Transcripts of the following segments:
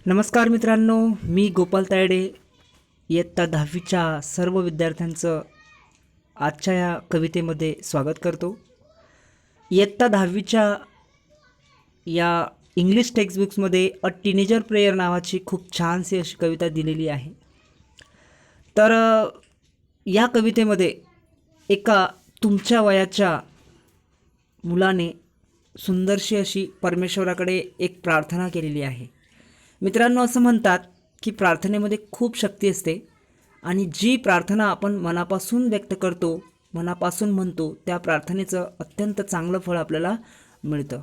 नमस्कार मित्रांनो, मी गोपाल तायडे इयत्ता 10वीच्या सर्व विद्यार्थ्यांचं आजच्या या कवितेमध्ये स्वागत करतो. इयत्ता 10वीच्या या इंग्लिश टेक्स्टबुक्समध्ये अ टीनेजर प्रेयर नावाची खूप छानशी अशी कविता दिलेली आहे. तर या कवितेमध्ये एका तुमच्या वयाच्या मुलाने सुंदरशी अशी परमेश्वराकडे एक प्रार्थना केलेली आहे. मित्रांनो, असं म्हणतात की प्रार्थनेमध्ये खूप शक्ती असते आणि जी प्रार्थना आपण मनापासून व्यक्त करतो, मनापासून म्हणतो, त्या प्रार्थनेचं अत्यंत चांगलं फळ आपल्याला मिळतं.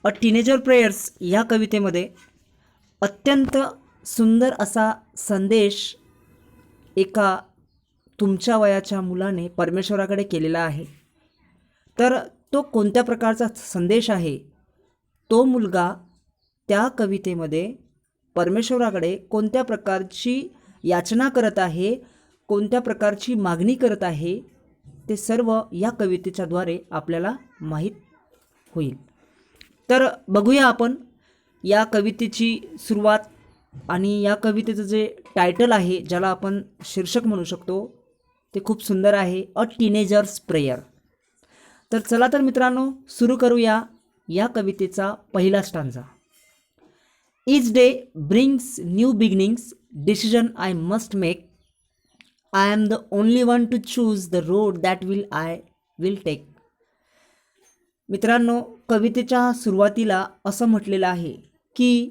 अ टीनेजर प्रेयर्स या कवितेमध्ये अत्यंत सुंदर असा संदेश एका तुमच्या वयाच्या मुलाने परमेश्वराकडे केलेला आहे. तर तो कोणत्या प्रकारचा संदेश आहे? तो मुलगा त्या कवितेमध्ये परमेश्वराकडे कोणत्या प्रकारची याचना करत आहे, कोणत्या प्रकारची मागणी करत आहे, ते सर्व या कवितेच्याद्वारे आपल्याला माहीत होईल. तर बघूया आपण या कवितेची सुरुवात आणि या कवितेचं जे टायटल आहे, ज्याला आपण शीर्षक म्हणू शकतो, ते खूप सुंदर आहे, अ टीनेजर्स प्रेयर. तर चला तर मित्रांनो, सुरू करूया या कवितेचा पहिला stanza. Each day brings new beginnings, decision I must make. I am the only one to choose the road that I will take. मित्रांनो, कवितेच्या सुरुवातीला असं म्हटलेलं आहे की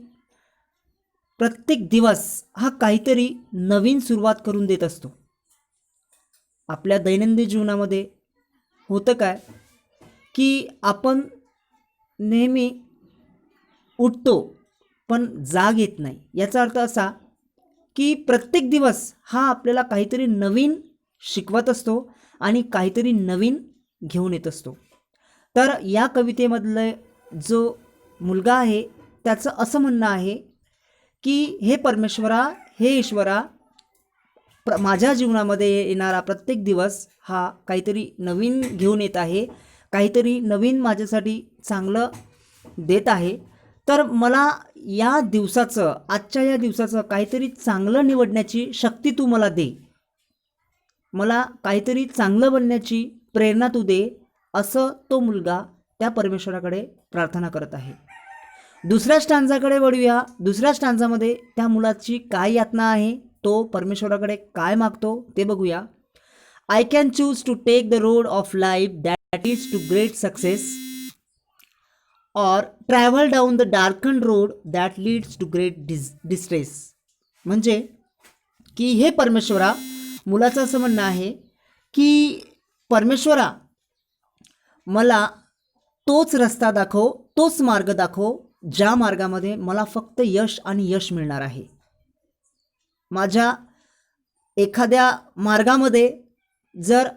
प्रत्येक दिवस हा काहीतरी नवीन सुरुवात करून देत असतो. आपल्या दैनंदिन जीवनामध्ये होतं काय की आपण नेहमी उठतो पण जाग येत नाही. याचा अर्थ असा की प्रत्येक दिवस हा आपल्याला काहीतरी नवीन शिकवत असतो आणि काहीतरी नवीन घेऊन येत असतो. तर या कवितेमधलं जो मुलगा आहे त्याचं असं म्हणणं आहे की हे परमेश्वरा, हे ईश्वरा, माझ्या जीवनामध्ये येणारा प्रत्येक दिवस हा काहीतरी नवीन घेऊन येत आहे, काहीतरी नवीन माझ्यासाठी चांगलं देत आहे. तर मला या दिवसाचं, आजच्या या दिवसाचं काहीतरी चांगलं निवडण्याची शक्ती तू मला दे, मला काहीतरी चांगलं बनण्याची प्रेरणा तू दे, असं तो मुलगा त्या परमेश्वराकडे प्रार्थना करत आहे. दुसऱ्या स्टांजाकडे वळूया. दुसऱ्या स्टांजामध्ये त्या मुलाची काय यातना आहे, तो परमेश्वराकडे काय मागतो ते बघूया. I can choose to take the road of life that leads to great success or travel down the darkened road that leads to great distress. म्हणजे की हे परमेश्वरा, मुलाचं असं म्हणणं आहे की परमेश्वरा, मला तोच रस्ता दाखव, तोच मार्ग दाखव, ज्या मार्गामध्ये मला फक्त यश आणि यश मिळणार आहे. माझ्या एखाद्या मार्गामध्ये जर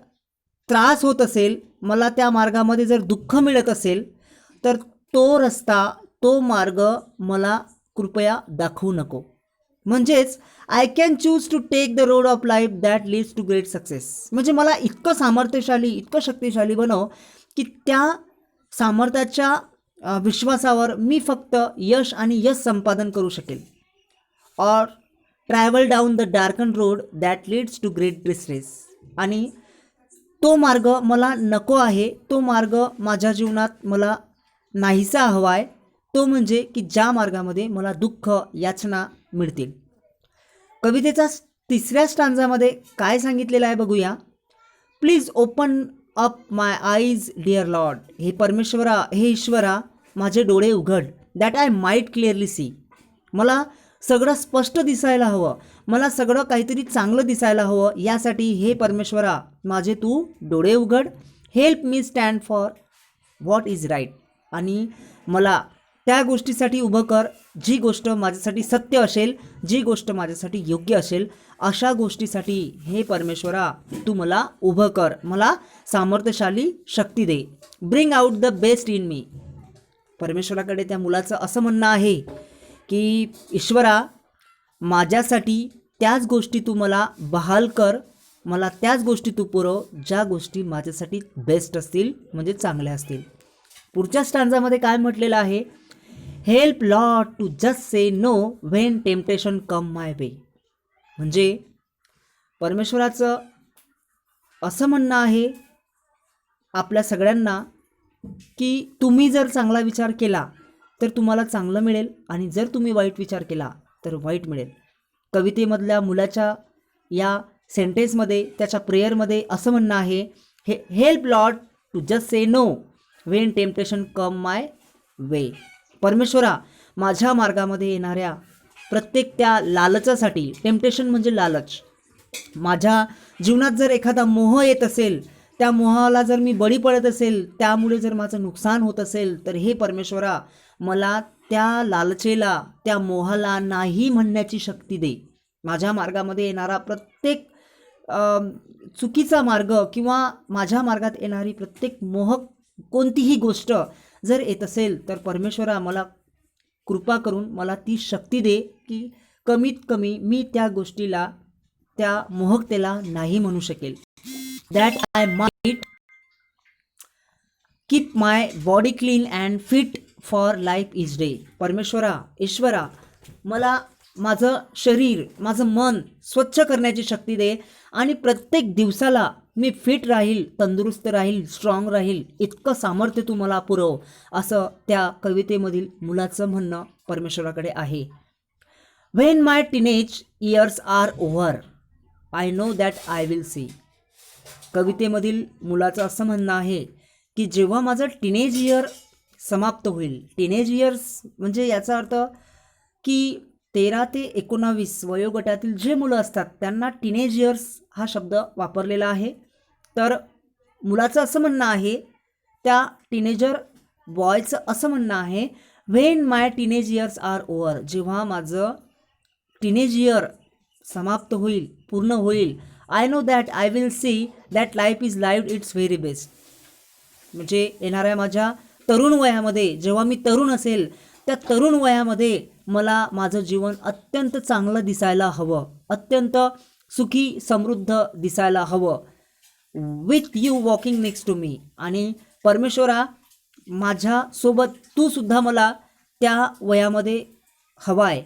त्रास होत असेल, मला त्या मार्गामध्ये जर दुःख मिळत असेल, तर तो रस्ता, तो मार्ग मला कृपया दाखवू नको. म्हणजेच I can choose to take the road of life that leads to great success. म्हणजे मला इतकं सामर्थ्यशाली, इतकं शक्तिशाली बनव की त्या सामर्थ्याच्या विश्वासावर मी फक्त यश आणि यश संपादन करू शकेल. Or travel down the darken road that leads to great distress. आणि तो मार्ग मला नको आहे, तो मार्ग माझ्या जीवनात मला नाहीसा हवाय, तो म्हणजे की ज्या मार्गामध्ये मला दुःख, याचना मिळतील. कवितेचा तिसऱ्या स्टांजामध्ये काय सांगितलेलं आहे बघूया. Please open up my eyes dear Lord. हे परमेश्वरा, हे ईश्वरा, माझे डोळे उघड. That I might clearly see. मला सगळं स्पष्ट दिसायला हवं, मला सगळं काहीतरी चांगलं दिसायला हवं. यासाठी हे परमेश्वरा, माझे तू डोळे उघड. Help me stand for what is right. आणि मला त्या गोष्टीसाठी उभं कर, जी गोष्ट माझ्यासाठी सत्य असेल, जी गोष्ट माझ्यासाठी योग्य असेल, अशा गोष्टीसाठी हे परमेश्वरा तू मला उभं कर, मला सामर्थ्यशाली शक्ती दे. Bring out the best in me. परमेश्वराकडे त्या मुलाचं असं म्हणणं आहे की ईश्वरा, माझ्यासाठी त्याच गोष्टी तू मला बहाल कर, मला त्याच गोष्टी तू पुरव, ज्या गोष्टी माझ्यासाठी बेस्ट असतील, म्हणजे चांगल्या असतील. पुढच्या स्टांजामध्ये काय म्हटलेलं आहे. Help lot to just say no when temptation come my way. म्हणजे परमेश्वराचं असं म्हणणं आहे आपल्या सगळ्यांना की तुम्ही जर चांगला विचार केला तर तुम्हाला चांगलं मिळेल आणि जर तुम्ही वाईट विचार केला तर वाईट मिळेल. कवितेमधल्या मुलाच्या या सेंटेन्समध्ये त्याच्या प्रेयरमध्ये असं म्हणणं आहे, help lot to just say no when temptation come my way. परमेश्वरा, माझ्या मार्गामध्ये येणाऱ्या प्रत्येक त्या लालचासाठी, टेम्पटेशन म्हणजे लालच, माझ्या जीवनात जर एखादा मोह येत असेल, त्या मोहाला जर मी बळी पडत असेल, त्यामुळे जर माझं नुकसान होत असेल, तर हे परमेश्वरा मला त्या लालचेला, त्या मोहाला नाही म्हणण्याची शक्ती दे. माझ्या मार्गामध्ये येणारा प्रत्येक चुकीचा मार्ग किंवा माझ्या मार्गात येणारी प्रत्येक मोहक कोणतीही गोष्ट जर येत असेल तर परमेश्वरा मला कृपा करून मला ती शक्ती दे की कमीत कमी मी त्या गोष्टीला, त्या मोहकतेला नाही म्हणू शकेल. That I might keep my body clean and fit for life is day. परमेश्वरा, ईश्वरा, मला माझं शरीर, माझं मन स्वच्छ करण्याची शक्ती दे आणि प्रत्येक दिवसाला मी फिट राहील, तंदुरुस्त राहील, स्ट्रॉंग राहील, इतकं सामर्थ्य तू मला पुरव, असं त्या कवितेमधील मुलाचं म्हणणं परमेश्वराकडे आहे. When my teenage years are over I know that I will see. कवितेमधील मुलाचं असं म्हणणं आहे की जेव्हा माझं टीनेज इयर समाप्त होईल, टीनेज इयर्स म्हणजे याचा अर्थ की 13 ते 19 वयोगटातील जे मुलं असतात त्यांना टीनेज इयर्स हा शब्द वापरलेला आहे. तर मुलाचं असं म्हणणं आहे, त्या टीनेजर बॉयचं असं म्हणणं आहे, when my teenage years are over, जेव्हा माझं टीनेज इयर समाप्त होईल, पूर्ण होईल, I know that I will see that life is lived its very best. म्हणजे येणाऱ्या माझ्या तरुण वयामध्ये, जेव्हा मी तरुण असेल, त्या तरुण वयामध्ये मला माझं जीवन अत्यंत चांगलं दिसायला हवं, अत्यंत सुखी समृद्ध दिसायला हवं, with you walking next to me. आणि परमेश्वरा, माझ्यासोबत तू सुद्धा मला त्या वयामध्ये हवा आहे,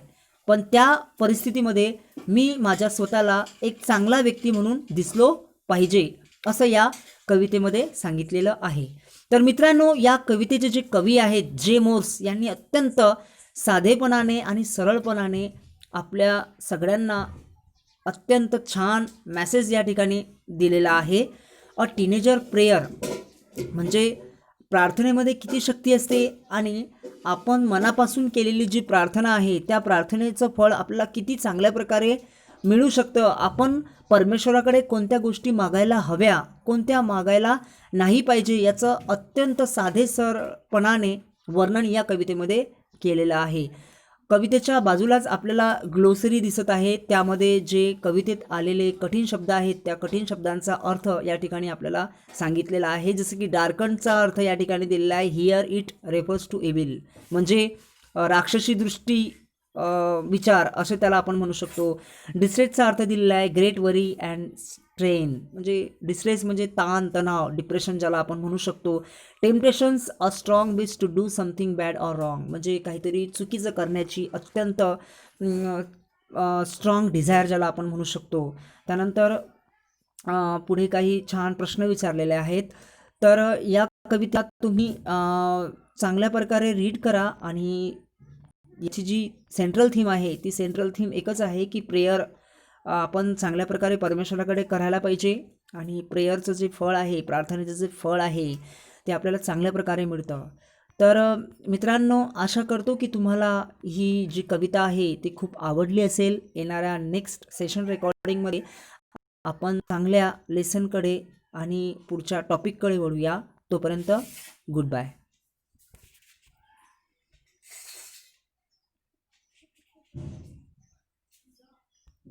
पण त्या परिस्थितीमध्ये मी माझ्या स्वतःला एक चांगला व्यक्ती म्हणून दिसलो पाहिजे, असं या कवितेमध्ये सांगितलेलं आहे. तर मित्रांनो, या कवितेचे जे कवी आहेत जे मोर्स यांनी अत्यंत साधेपणाने आणि सरळपणाने आपल्या सगळ्यांना अत्यंत छान मेसेज या ठिकाणी दिलेला आहे. अ टीनेजर प्रेयर म्हणजे प्रार्थनेमध्ये किती शक्ती असते आणि आपण मनापासून केलेली जी प्रार्थना आहे त्या प्रार्थनेचं फळ आपल्याला किती चांगल्या प्रकारे मिळू शकतं. आपण परमेश्वराकडे कोणत्या गोष्टी मागायला हव्या, कोणत्या मागायला नाही पाहिजे, याचं अत्यंत साधेसरपणाने वर्णन या कवितेमध्ये केलेलं आहे. कवितेच्या बाजूलाच आपल्याला ग्लोसरी दिसत आहे, त्यामध्ये जे कवितेत आलेले कठीण शब्द आहेत त्या कठीण शब्दांचा अर्थ या ठिकाणी आपल्याला सांगितलेला आहे. जसं की डार्कनचा अर्थ या ठिकाणी दिलेला आहे, here it refers to evil, म्हणजे राक्षसी दृष्टी, विचार असे त्याला आपण म्हणू शकतो. डिस्ट्रेसचा अर्थ दिलेला आहे, ग्रेट वरी अँड स्ट्रेन, म्हणजे डिस्ट्रेस म्हणजे ताण तणाव, डिप्रेशन ज्याला आपण म्हणू शकतो. Temptations a strong wish to do something bad or wrong, म्हणजे काहीतरी चुकीचं करण्याची अत्यंत स्ट्रॉंग डिझायर ज्याला आपण म्हणू शकतो. त्यानंतर पुढे काही छान प्रश्न विचारलेले आहेत. तर या कविता तुम्ही चांगल्या प्रकारे रीड करा आणि याची जी सेंट्रल थीम आहे ती सेंट्रल थीम एकच आहे की प्रेयर आपण चांगल्या प्रकारे परमेश्वराकडे करायला पाहिजे आणि प्रेयरचं जे फळ आहे, प्रार्थनेचं जे फळ आहे ते आपल्याला चांगल्या प्रकारे मिळतं. तर मित्रांनो, आशा करतो की तुम्हाला ही जी कविता आहे ती खूप आवडली असेल. येणाऱ्या नेक्स्ट सेशन रेकॉर्डिंगमध्ये आपण चांगल्या लेसनकडे आणि पुढच्या टॉपिककडे वळूया. तोपर्यंत गुड बाय.